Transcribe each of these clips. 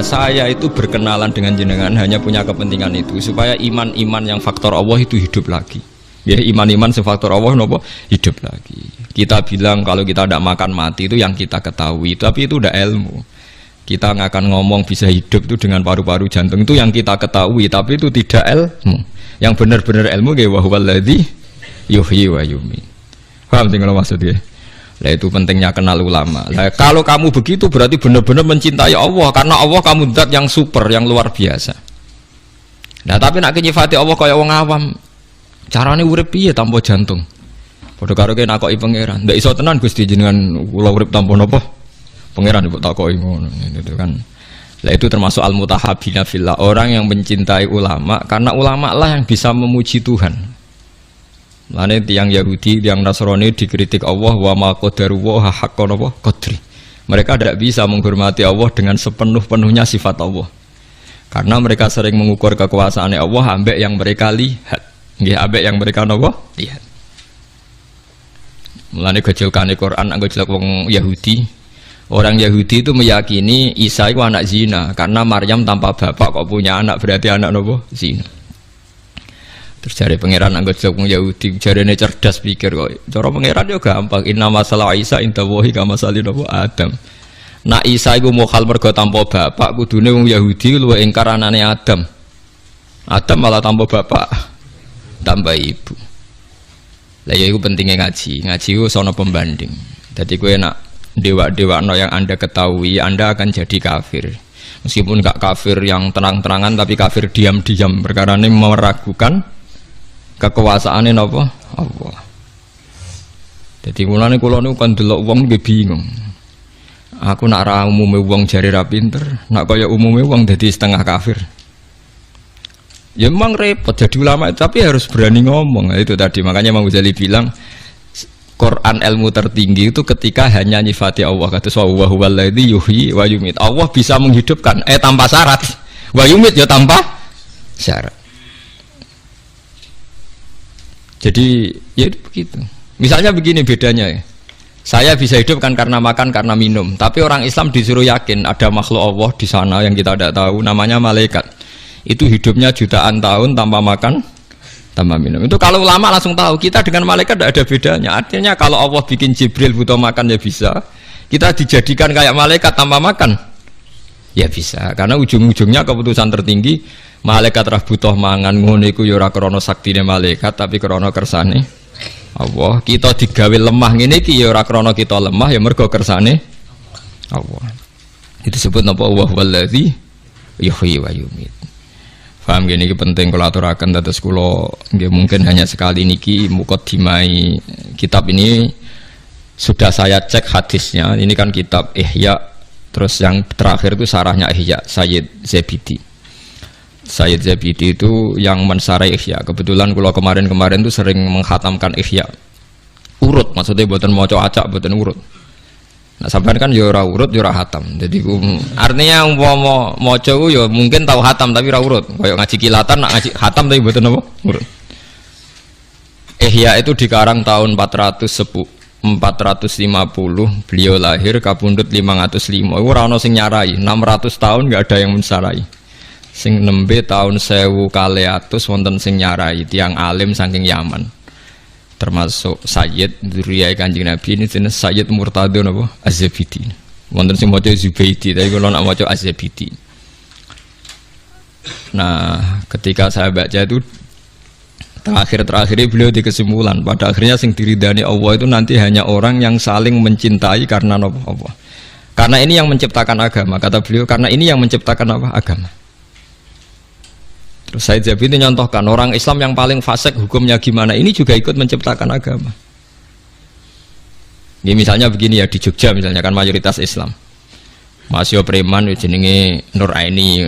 saya itu berkenalan dengan jenengan hanya punya kepentingan itu supaya iman-iman yang faktor Allah itu hidup lagi. Ya, iman-iman faktor Allah nopo hidup lagi. Kita bilang kalau kita tidak makan mati itu yang kita ketahui, tapi itu udah ilmu. Kita nggak akan ngomong bisa hidup itu dengan paru-paru jantung, itu yang kita ketahui, tapi itu tidak ilmu. Yang benar-benar ilmu ya wahwaladzi yuhyi wa yumiit. Paham sih kalau maksudnya? Nah, itu pentingnya kenal ulama. Nah, kalau kamu begitu berarti benar-benar mencintai Allah, karena Allah kamu zat yang super, yang luar biasa. Nah, tapi nak nyifati Allah kaya wong awam, carane urip piye tanpa jantung? Padha karo kene nakoki pangeran. Ndak iso tenan Gusti jenengan kula urip tanpa napa? Pangeran mbok takoki ngono gitu kan. Lah itu termasuk al-mutahabbina fillah, orang yang mencintai ulama karena ulama lah yang bisa memuji Tuhan. Lane tiang Yahudi, tiang Nasrani dikritik Allah wa ma qadaru wa haqqan qadri. Mereka tidak bisa menghormati Allah dengan sepenuh-penuhnya sifat Allah. Karena mereka sering mengukur kekuasaan Allah ambek yang mereka lihat. Nggih, ambek yang mereka napa? Lihat. Mulane gejolkane Quran anggo jelek wong Yahudi. Orang Yahudi itu meyakini Isa itu anak zina karena Maryam tanpa bapak kok punya anak, berarti anak napa? Zina. Terus jare pangeran anggap wong Yahudi jarene cerdas pikir kok. Cara pangeran yo gampang. Inna masalah Isa inta wahi kama salina Adam. Nak Isa iku mokal mergo tanpa bapak, kudune wong Yahudi luwih ingkar anane Adam. Adam malah tanpa bapak, tanpa ibu. Lah ya iku pentingnya ngaji. Ngaji ku sono pembanding. Dadi kowe nak dewa-dewakno yang Anda ketahui, Anda akan jadi kafir. Meskipun gak kafir yang terang-terangan tapi kafir diam-diam perkara ini meragukan kekuasaane napa Allah. Dadi mulane kula niku kan delok wong nggih bingung. Aku nak ra umume wong jare ra pinter, nak kaya umume wong dadi setengah kafir. Ya memang repot jadi ulama tapi harus berani ngomong. Itu tadi makanya Imam Ghazali bilang Quran ilmu tertinggi itu ketika hanya nyifati Allah, kata wa huwallazi yuhyi wa yumiit. Allah bisa menghidupkan tanpa syarat. Wa yumiit ya tanpa syarat. Jadi ya begitu. Misalnya begini bedanya ya. Saya bisa hidup kan karena makan, karena minum. Tapi orang Islam disuruh yakin ada makhluk Allah di sana yang kita tidak tahu, namanya malaikat. Itu hidupnya jutaan tahun tanpa makan, tanpa minum. Itu kalau ulama langsung tahu. Kita dengan malaikat tidak ada bedanya. Artinya kalau Allah bikin Jibril butuh makan ya bisa. Kita dijadikan kayak malaikat tanpa makan ya bisa. Karena ujung-ujungnya keputusan tertinggi malaikat rah butuh mangan ngono iku ya ora krana saktine malaikat tapi krana kersane Allah. Kita digawe lemah ngene iki ya ora krana kita lemah ya mergo kersane Allah. Itu disebut napa wa huwallazi yuhyi wa yumiit. Paham gini penting kalau aturaken dados kula nggih mungkin hanya sekali niki muqaddimai kitab ini sudah saya cek hadisnya. Ini kan kitab Ihya, terus yang terakhir itu sarahnya Ihya Sayyid Zabidi. Sayyid Zabidi itu yang mensarai Ihya. Kebetulan kalau kemarin-kemarin itu sering menghatamkan Ihya. Urut, maksudnya buatan maca acak, buatan urut. Nah, sampean kan ya ora urut, ya ora hatam. Jadi artinya umpama maca ku ya mungkin tahu hatam tapi ora urut. Kayak ngaji kilatan nak ngaji hatam tapi mboten apa? Urut. Ihya itu dikarang tahun 450, beliau lahir kapundhut 505. Ora ana sing nyarai, 600 tahun enggak ada yang mensarai. Sing nembe tahun 1200 wonten sing nyarai, tiyang alim saking Yaman. Termasuk Sayyid Dzurriyyah Kanjeng Nabi ini jenis Sayyid Murtadho napa Az-Zabidi. Wonten sing maca Zubaidi, tapi kalau nak maca Az-Zabidi. Nah, ketika saya baca itu terakhir beliau di kesimpulan pada akhirnya sing diridani Allah itu nanti hanya orang yang saling mencintai karena napa Allah. Karena ini yang menciptakan agama, kata beliau, karena ini yang menciptakan apa? Agama. Terus Sayyid Zabidi nyontohkan orang Islam yang paling fasik hukumnya gimana, ini juga ikut menciptakan agama. Ini misalnya begini ya, di Jogja misalnya kan mayoritas Islam. Masih preman jenenge Nur Aini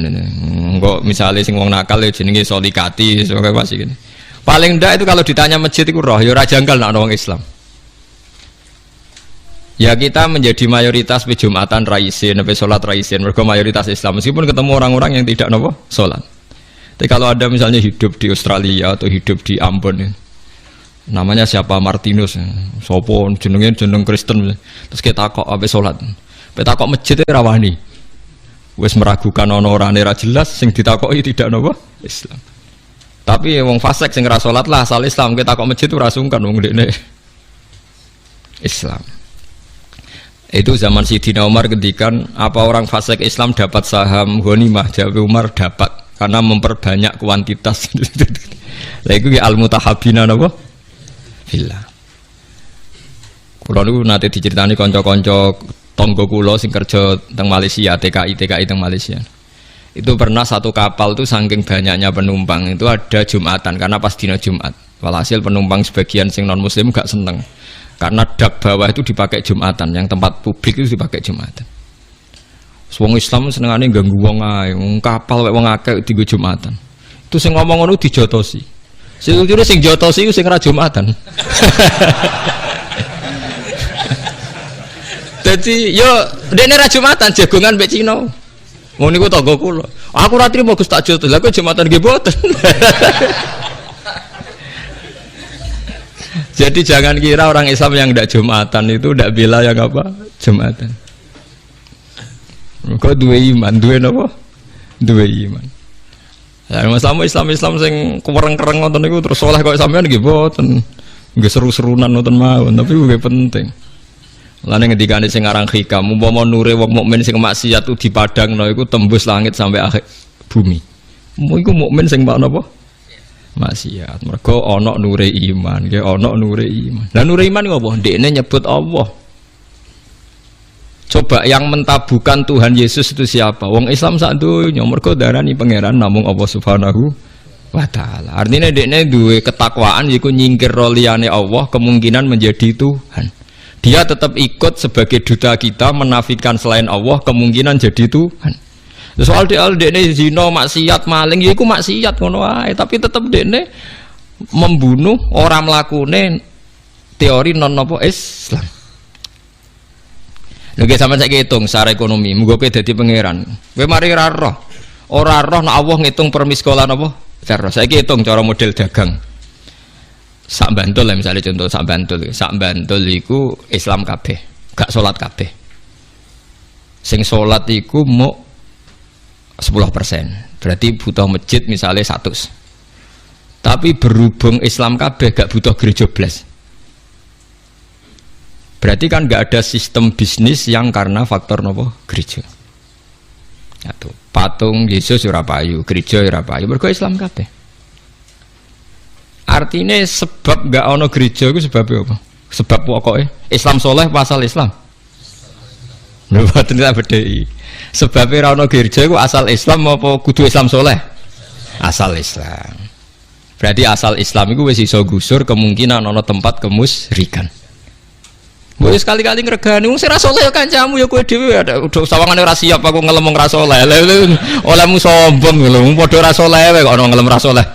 kok misalnya sing wong nakal jenenge Solikati sebagai masih gini. Paling ndak itu kalau ditanya masjid itu roh ya ora janggal nak wong Islam. Ya kita menjadi mayoritas Jumatan raisin, salat raisin mergo mayoritas Islam meskipun ketemu orang-orang yang tidak napa salat. Tapi kalau ada misalnya hidup di Australia atau hidup di Ambon ya, namanya siapa Martinus sopo jeneng Kristen terus kita takok ape salat kita takok masjid rawani Wis meragukan ana orane ra jelas sing ditakoki tidak napa Islam. Tapi wong fasik sing ora salat lah asal Islam, kita kok masjid ora sungkan wong ndekne Islam. Itu zaman Sidina Umar ngendikan, apa orang fasik Islam dapat saham ghanimah? Jawab Umar dapat, karena memperbanyak kuantitas. Lah iku ki al-mutahabbina napa? Fillah. Kula niku nate diceritani kanca-kanca tonggo kula sing kerja teng Malaysia, TKI teng Malaysia. Itu pernah satu kapal tuh saking banyaknya penumpang itu ada Jumatan karena pas dina Jumat. Walhasil penumpang sebagian sing non muslim gak seneng karena dak bawah itu dipakai Jumatan, yang tempat publik itu dipakai Jumatan. Wong Islam senengane ganggu wong ae, wong kapal wong akeh dienggo Jumatan. Itu sing ngomong ngono dijotosi. Sing jotosi sing ora Jumatan. Jadi yo dene ra Jumatan jagongan mbek Cina. Ngono niku tangga kula. Aku ra trimo Gus tak jotos. Lah kok Jumatan nggih mboten. Jadi jangan kira orang Islam yang ndak Jumatan itu ndak bela yang apa? Jumatan. Kok duwe iman, duwe napa? Duwe iman. Lah masalah Islam sing kereng-kereng ngoten niku terus saleh kok sampean nggih mboten. Nggih seru-serunan ngoten mawon, tapi nggih penting. Lane ngendikane sing aran hikam, umpama nure wong mukmin sing maksiat itu dipadangno iku tembus langit sampai akhir bumi. Iku mukmin sing napa? Maksiat. Mergo ana nure iman, nggih ana nure iman. Lah nure iman ngopo? Ndekne nyebut Allah. Coba yang mentabukan Tuhan Yesus itu siapa? Wong Islam sak donya mergo darani pangeran namung Allah Subhanahu wa taala. Artinya ndekne duwe ketakwaan iku nyingkir liyane Allah kemungkinan menjadi Tuhan. Dia tetap ikut sebagai duta kita menafikan selain Allah kemungkinan jadi Tuhan. Soal dekne zina, maksiat, maling, ya iku maksiat ngono wae, tapi tetap dekne membunuh orang mlakune teori non napa Islam. Lha ge sampeyan saiki hitung secara ekonomi, muga kowe dadi pangeran. Kowe mari ora roh nek Allah ngitung per miskolan apa? Ora. Saiki hitung cara model dagang. Sak Bantul lah misalnya contoh sak Bantul iku Islam kabeh, gak sholat kabeh. Sing sholat iku mau 10%, berarti butuh masjid misalnya 100. Tapi berhubung Islam kabeh gak butuh gereja blas. Berarti kan gak ada sistem bisnis yang karena faktor nopo gereja. Satu, patung Yesus ora payu, gereja ora payu, mergo Islam kabeh. Artinya sebab gak ono gereja itu sebabnya apa? Sebab pokoknya Islam soleh pasal Islam. Nggak tidak bedai. Sebabnya ono gereja itu asal Islam apa kudu Islam soleh? Asal Islam. Berarti asal Islam itu wis iso gusur kemungkinan ono tempat kemusyrikan. Boleh sekali-kali ngregani wong sing ra saleh ya kancamu ya kowe dhewe udah sawangane ora siap aku ngelem ra saleh. Olehmu sombong lho, padha ra saleh kok ono ngelem ra saleh.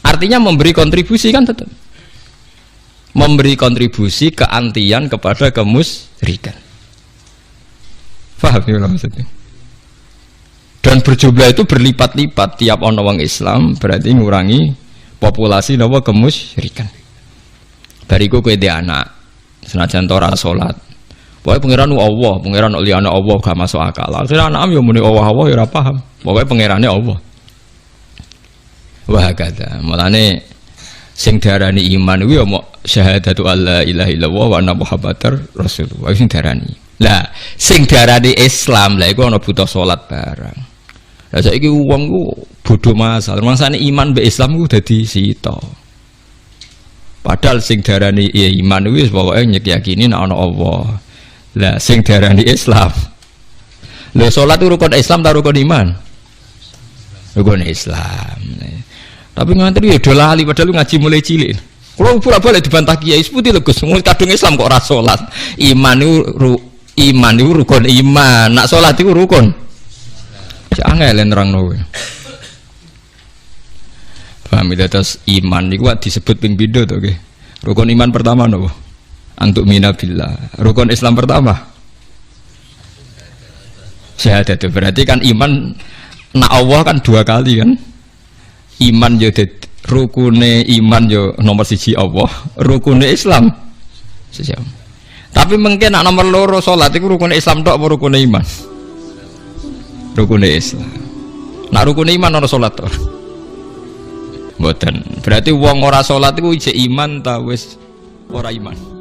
Artinya memberi kontribusi kan tetap memberi kontribusi keantian kepada kemusyrikan. Paham ya maksudnya? Dan berjumlah itu berlipat-lipat tiap ono wong Islam berarti ngurangi populasi nawa kemusyrikan. Bariku kowe dhe anak senajan ora salat. Pokoke pangeran Allah, pangeran liyane Allah gak masuk akal. Akhire anak yo muni Allah ya ora paham. Pokoke pangerane Allah. Wah kata, malane sing darani iman kuwi ya mau syahadatu alla ilaha illallah wa anna muhammadar rasulullah sing darani. Lah sing darani Islam lah iku ana butuh salat barang. Lah saiki wong ku bodho masal, mangsane iman mbek Islam ku dadi sita. Padahal sing darani iman kuwi pokoke nyekiyakini nek ana Allah. Lah sing darani Islam. Lah salat rukun Islam ta rukun iman? Rukun Islam. Tapi ngantri ya udah lali padahal ngaji mulai cilik. Kalau pura-pura dibantah kiai seputi lho Gus, mulai kadung Islam kok ora salat. Iman itu rukun iman, nak salat itu rukun. Angel nerangno kowe. Paham ya terus iman niku disebut ping pindho to nggih. Rukun iman pertama napa? Antuk mina billah. Rukun Islam pertama syahadat. Berarti kan iman nak Allah kan dua kali kan. Iman yo rukune iman yo nomor 1 Allah, rukune Islam. Tapi mungkin nak nomor loro salat iku rukun Islam tok apa rukun iman? Rukun Islam. Nak rukun iman ora salat to. Mboten. Berarti wong ora salat iku ijek iman ta wis ora iman.